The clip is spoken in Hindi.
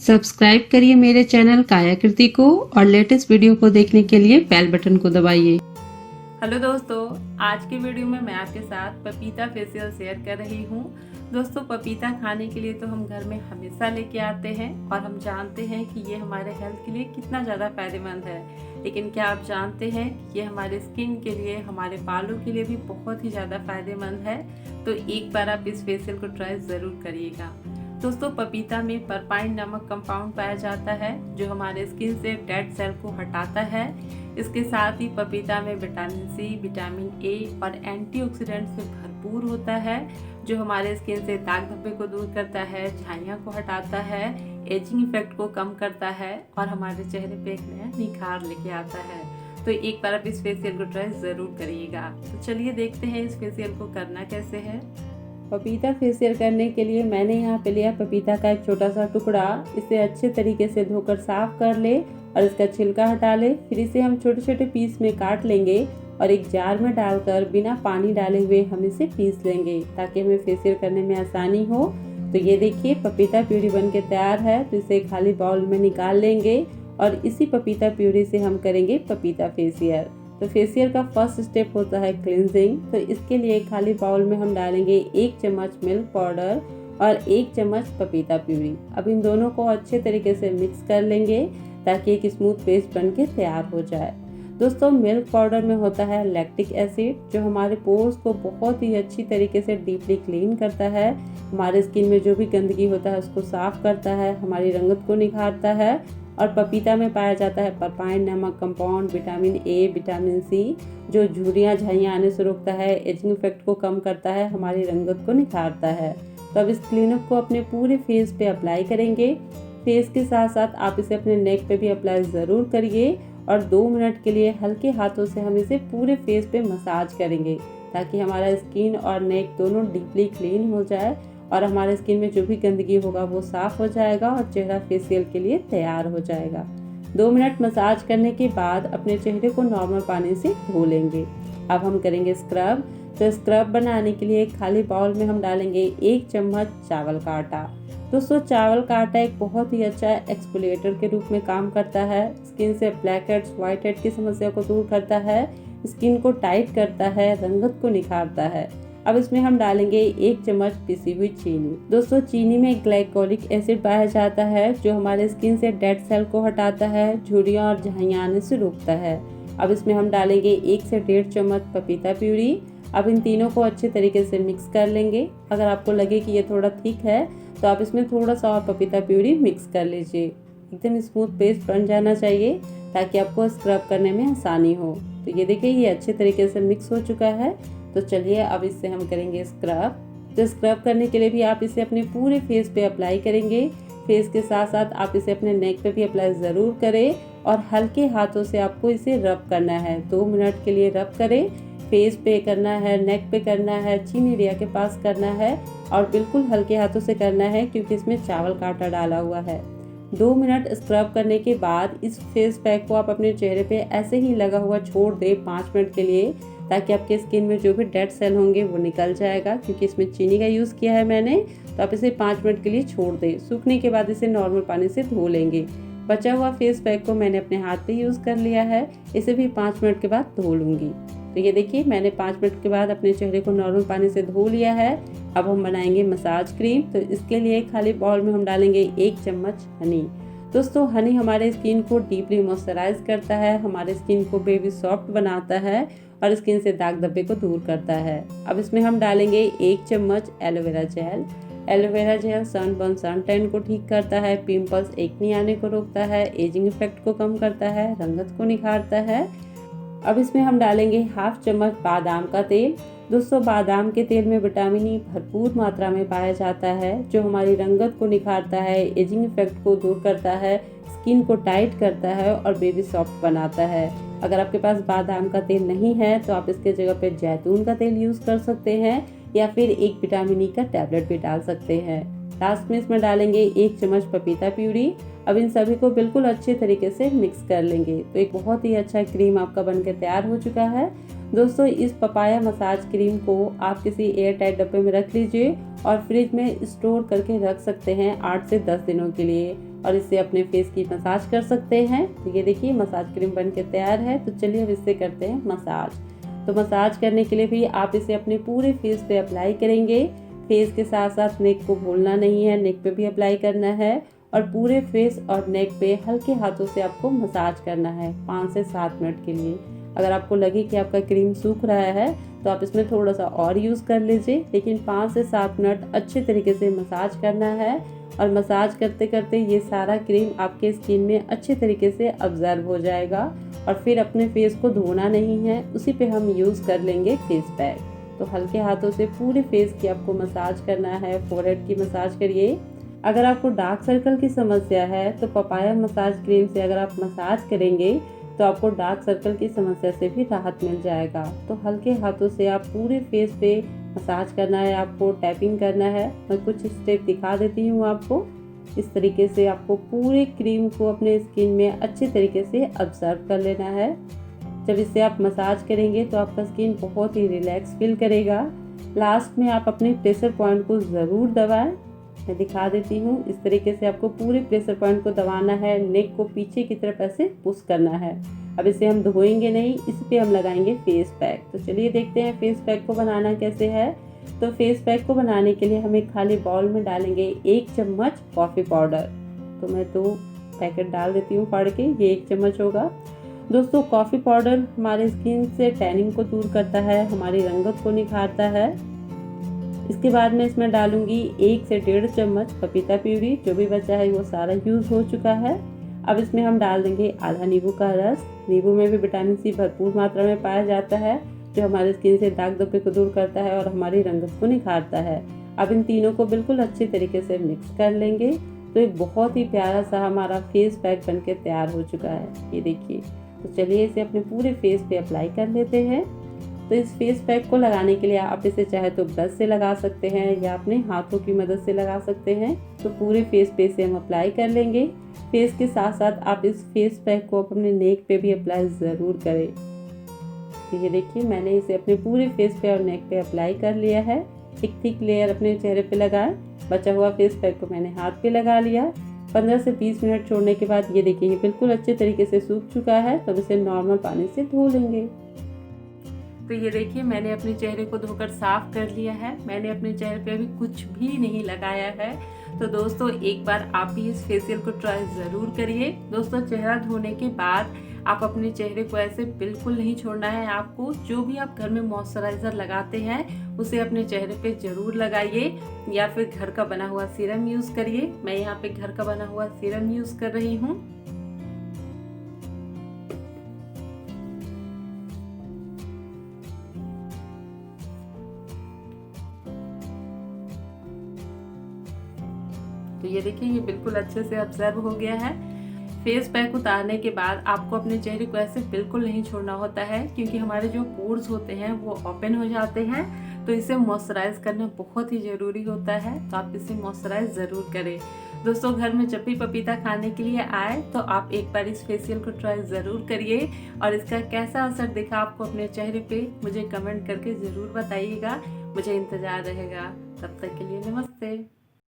सब्सक्राइब करिए मेरे चैनल कायाकृति को और लेटेस्ट वीडियो को देखने के लिए बेल बटन को दबाइए। हेलो दोस्तों, आज की वीडियो में मैं आपके साथ पपीता फेशियल शेयर कर रही हूँ। दोस्तों, पपीता खाने के लिए तो हम घर में हमेशा लेके आते हैं और हम जानते हैं कि ये हमारे हेल्थ के लिए कितना ज़्यादा फायदेमंद है। लेकिन क्या आप जानते हैं कि ये हमारे स्किन के लिए, हमारे बालों के लिए भी बहुत ही ज़्यादा फायदेमंद है। तो एक बार आप इस फेशियल को ट्राई ज़रूर करिएगा। दोस्तों, पपीता में परपाइन नामक कंपाउंड पाया जाता है जो हमारे स्किन से डेड सेल को हटाता है। इसके साथ ही पपीता में विटामिन सी, विटामिन ए और एंटीऑक्सीडेंट से भरपूर होता है जो हमारे स्किन से दाग धब्बे को दूर करता है, झाइयाँ को हटाता है, एजिंग इफेक्ट को कम करता है और हमारे चेहरे पे एक नया निखार लेके आता है। तो एक बार आप इस फेशियल को ट्राई ज़रूर करिएगा। तो चलिए देखते हैं इस फेशियल को करना कैसे है। पपीता फेशियल करने के लिए मैंने यहाँ पे लिया पपीता का एक छोटा सा टुकड़ा। इसे अच्छे तरीके से धोकर साफ कर ले और इसका छिलका हटा ले। फिर इसे हम छोटे छोटे पीस में काट लेंगे और एक जार में डालकर बिना पानी डाले हुए हम इसे पीस लेंगे ताकि हमें फेशियल करने में आसानी हो। तो ये देखिए, पपीता प्यूरी बन के तैयार है। तो इसे खाली बाउल में निकाल लेंगे और इसी पपीता प्यूरी से हम करेंगे पपीता फेशियल। तो फेशियल का फर्स्ट स्टेप होता है क्लींजिंग। तो इसके लिए खाली बाउल में हम डालेंगे 1 चम्मच मिल्क पाउडर और 1 चम्मच पपीता प्यूरी। अब इन दोनों को अच्छे तरीके से मिक्स कर लेंगे ताकि एक स्मूथ पेस्ट बन के तैयार हो जाए। दोस्तों, मिल्क पाउडर में होता है लैक्टिक एसिड जो हमारे पोर्स को बहुत ही अच्छी तरीके से डीपली क्लीन करता है, हमारे स्किन में जो भी गंदगी होता है उसको साफ करता है, हमारी रंगत को निखारता है। और पपीता में पाया जाता है परपाइन नामक compound, vitamin A, vitamin C जो झुर्रियाँ झाइयाँ आने से रोकता है, एजिंग इफेक्ट को कम करता है, हमारी रंगत को निखारता है। तो अब इस क्लीनअप को अपने पूरे फेस पे अप्लाई करेंगे। फेस के साथ साथ आप इसे अपने नेक पे भी अप्लाई ज़रूर करिए और 2 मिनट के लिए हल्के हाथों से हम इसे पूरे फेस पे मसाज करेंगे ताकि हमारा स्किन और नेक दोनों डीपली क्लीन हो जाए और हमारे स्किन में जो भी गंदगी होगा वो साफ हो जाएगा और चेहरा फेशियल के लिए तैयार हो जाएगा। 2 मिनट मसाज करने के बाद अपने चेहरे को नॉर्मल पानी से धो लेंगे। अब हम करेंगे स्क्रब। तो स्क्रब बनाने के लिए खाली बाउल में हम डालेंगे 1 चम्मच चावल का आटा। दोस्तों, चावल का आटा एक बहुत ही अच्छा एक्सफोलिएटर के रूप में काम करता है। स्किन से ब्लैक हेड्स, व्हाइट हेड की समस्या को दूर करता है, स्किन को टाइट करता है, रंगत को निखारता है। अब इसमें हम डालेंगे 1 चम्मच पिसी हुई चीनी। दोस्तों, चीनी में ग्लाइकोलिक एसिड पाया जाता है जो हमारे स्किन से डेड सेल को हटाता है, झुर्रियाँ और झाइयाँ आने से रोकता है। अब इसमें हम डालेंगे 1 से 1.5 चम्मच पपीता प्यूरी। अब इन तीनों को अच्छे तरीके से मिक्स कर लेंगे। अगर आपको लगे कि ये थोड़ा थिक है तो आप इसमें थोड़ा सा और पपीता प्यूरी मिक्स कर लीजिए। एकदम स्मूथ पेस्ट बन जाना चाहिए ताकि आपको स्क्रब करने में आसानी हो। तो ये देखिए, ये अच्छे तरीके से मिक्स हो चुका है। तो चलिए अब इससे हम करेंगे स्क्रब। तो स्क्रब करने के लिए भी आप इसे अपने पूरे फेस पे अप्लाई करेंगे। फेस के साथ साथ आप इसे अपने नेक पे भी अप्लाई ज़रूर करें और हल्के हाथों से आपको इसे रब करना है। 2 मिनट के लिए रब करें। फेस पे करना है, नेक पे करना है, चिन एरिया के पास करना है और बिल्कुल हल्के हाथों से करना है क्योंकि इसमें चावल का आटा डाला हुआ है। 2 मिनट स्क्रब करने के बाद इस फेस पैक को आप अपने चेहरे पे ऐसे ही लगा हुआ छोड़ दें 5 मिनट के लिए ताकि आपके स्किन में जो भी डेड सेल होंगे वो निकल जाएगा। क्योंकि इसमें चीनी का यूज़ किया है मैंने, तो आप इसे 5 मिनट के लिए छोड़ दें। सूखने के बाद इसे नॉर्मल पानी से धो लेंगे। बचा हुआ फेस पैक को मैंने अपने हाथ पे यूज़ कर लिया है, इसे भी 5 मिनट के बाद धो लूँगी। तो ये देखिए, मैंने 5 मिनट के बाद अपने चेहरे को नॉर्मल पानी से धो लिया है। अब हम बनाएंगे मसाज क्रीम। तो इसके लिए खाली बाउल में हम डालेंगे 1 चम्मच हनी। दोस्तों, हनी हमारे स्किन को डीपली मॉइस्चराइज करता है, हमारे स्किन को बेबी सॉफ्ट बनाता है और स्किन से दाग धब्बे को दूर करता है। अब इसमें हम डालेंगे 1 चम्मच aloe vera gel. Aloe vera gel sunburn, sun tan को ठीक करता है, पिम्पल्स, एक्ने आने को रोकता है, एजिंग इफेक्ट को कम करता है, रंगत को निखारता है। अब इसमें हम डालेंगे 1/2 चम्मच बादाम का तेल। दोस्तों, बादाम के तेल में विटामिन ई भरपूर मात्रा में पाया जाता है जो हमारी रंगत को निखारता है, एजिंग इफेक्ट को दूर करता है, स्किन को टाइट करता है और बेबी सॉफ्ट बनाता है। अगर आपके पास बादाम का तेल नहीं है तो आप इसके जगह पे जैतून का तेल यूज़ कर सकते हैं या फिर एक विटामिन ई का टैबलेट भी डाल सकते हैं। लास्ट में इसमें डालेंगे 1 चम्मच पपीता प्यूरी। अब इन सभी को बिल्कुल अच्छे तरीके से मिक्स कर लेंगे। तो एक बहुत ही अच्छा क्रीम आपका बनकर तैयार हो चुका है। दोस्तों इस पपाया मसाज क्रीम को आप किसी एयर टाइट डब्बे में रख लीजिए और फ्रिज में स्टोर करके रख सकते हैं 8 से 10 दिनों के लिए, और इससे अपने फेस की मसाज कर सकते हैं। तो ये देखिए मसाज क्रीम बनके तैयार है। तो चलिए अब इससे करते हैं मसाज। तो मसाज करने के लिए भी आप इसे अपने पूरे फेस पे अप्लाई करेंगे। फेस के साथ साथ नेक को भूलना नहीं है, नेक पे भी अप्लाई करना है और पूरे फेस और नेक पे हल्के हाथों से आपको मसाज करना है 5 से 7 मिनट के लिए। अगर आपको लगे कि आपका क्रीम सूख रहा है तो आप इसमें थोड़ा सा और यूज़ कर लीजिए, लेकिन 5 से 7 मिनट अच्छे तरीके से मसाज करना है। और मसाज करते करते ये सारा क्रीम आपके स्किन में अच्छे तरीके से अब्जर्व हो जाएगा और फिर अपने फेस को धोना नहीं है, उसी पे हम यूज़ कर लेंगे फेस पैक। तो हल्के हाथों से पूरे फेस की आपको मसाज करना है, फोरहेड की मसाज करिए। अगर आपको डार्क सर्कल की समस्या है तो पपाया मसाज क्रीम से अगर आप मसाज करेंगे तो आपको डार्क सर्कल की समस्या से भी राहत मिल जाएगा। तो हल्के हाथों से आप पूरे फेस पे मसाज करना है, आपको टैपिंग करना है। मैं कुछ स्टेप दिखा देती हूँ आपको। इस तरीके से आपको पूरे क्रीम को अपने स्किन में अच्छे तरीके से ऑब्जर्व कर लेना है। जब इससे आप मसाज करेंगे तो आपका स्किन बहुत ही रिलैक्स फील करेगा। लास्ट में आप अपने प्रेशर पॉइंट को ज़रूर दबाएं। मैं दिखा देती हूँ। इस तरीके से आपको पूरे प्रेशर पॉइंट को दबाना है, नेक को पीछे की तरफ ऐसे पुश करना है। अब इसे हम धोएंगे नहीं, इस पे हम लगाएंगे फेस पैक। तो चलिए देखते हैं फेस पैक को बनाना कैसे है। तो फेस पैक को बनाने के लिए हम एक खाली बाउल में डालेंगे 1 चम्मच कॉफ़ी पाउडर। तो मैं 2 पैकेट डाल देती हूँ फाड़ के, ये 1 चम्मच होगा। दोस्तों कॉफ़ी पाउडर हमारे स्किन से टैनिंग को दूर करता है, हमारी रंगत को निखारता है। इसके बाद मैं इसमें डालूंगी 1 से 1.5 चम्मच पपीता प्यूरी। जो भी बचा है वो सारा यूज़ हो चुका है। अब इसमें हम डाल देंगे आधा नींबू का रस। नींबू में भी विटामिन सी भरपूर मात्रा में पाया जाता है, जो हमारे स्किन से दाग धब्बे को दूर करता है और हमारी रंगत को निखारता है। अब इन तीनों को बिल्कुल अच्छे तरीके से मिक्स कर लेंगे। तो एक बहुत ही प्यारा सा हमारा फेस पैक बनके तैयार हो चुका है, ये देखिए। तो चलिए इसे अपने पूरे फेस पे अप्लाई कर लेते हैं। तो इस फेस पैक को लगाने के लिए आप इसे चाहे तो ब्रश से लगा सकते हैं या अपने हाथों की मदद से लगा सकते हैं। तो पूरे फेस पे इसे हम अप्लाई कर लेंगे। फेस के साथ साथ आप इस फेस पैक को अपने नेक पे भी अप्लाई ज़रूर करें। तो ये देखिए मैंने इसे अपने पूरे फेस पे और नेक पे अप्लाई कर लिया है। एक थिक लेयर अपने चेहरे पे लगाएं। बचा हुआ फेस पैक को मैंने हाथ पे लगा लिया। 15 से 20 मिनट छोड़ने के बाद ये देखिए बिल्कुल अच्छे तरीके से सूख चुका है। तब इसे नॉर्मल पानी से धो लेंगे। तो ये देखिए मैंने अपने चेहरे को धोकर साफ कर लिया है। मैंने अपने चेहरे पे अभी कुछ भी नहीं लगाया है। तो दोस्तों एक बार आप भी इस फेशियल को ट्राई ज़रूर करिए। दोस्तों चेहरा धोने के बाद आप अपने चेहरे को ऐसे बिल्कुल नहीं छोड़ना है। आपको जो भी आप घर में मॉइस्चराइज़र लगाते हैं उसे अपने चेहरे पे ज़रूर लगाइए, या फिर घर का बना हुआ सीरम यूज़ करिए। मैं यहाँ पे घर का बना हुआ सीरम यूज़ कर रही हूँ। तो ये देखिए ये बिल्कुल अच्छे से ऑब्जर्व हो गया है। फेस पैक उतारने के बाद आपको अपने चेहरे को ऐसे बिल्कुल नहीं छोड़ना होता है, क्योंकि हमारे जो पोर्स होते हैं वो ओपन हो जाते हैं। तो इसे मॉइस्चराइज करना बहुत ही ज़रूरी होता है। तो आप इसे मॉइस्चराइज ज़रूर करें। दोस्तों घर में जब भी पपीता खाने के लिए आए तो आप एक बार इस फेशियल को ट्राई ज़रूर करिए, और इसका कैसा असर दिखा आपको अपने चेहरे पे मुझे कमेंट करके ज़रूर बताइएगा। मुझे इंतज़ार रहेगा। तब तक के लिए नमस्ते।